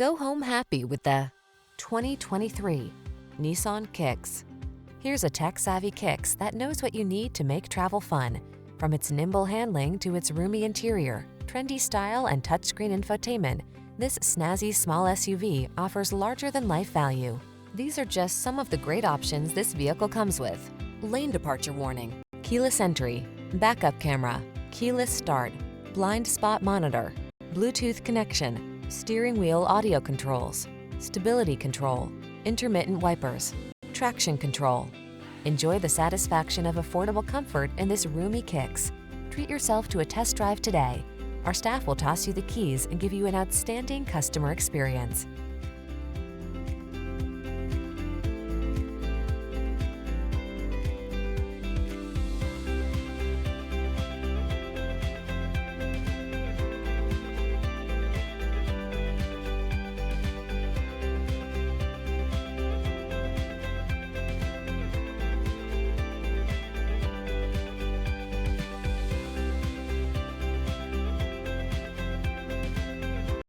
Go home happy with the 2023 Nissan Kicks. Here's a tech-savvy Kicks that knows what you need to make travel fun. From its nimble handling to its roomy interior, trendy style, and touchscreen infotainment, this snazzy small SUV offers larger-than-life value. These are just some of the great options this vehicle comes with: lane departure warning, keyless entry, backup camera, keyless start, blind spot monitor, Bluetooth connection, steering wheel audio controls, stability control, intermittent wipers, traction control. Enjoy the satisfaction of affordable comfort in this roomy Kicks. Treat yourself to a test drive today. Our staff will toss you the keys and give you an outstanding customer experience.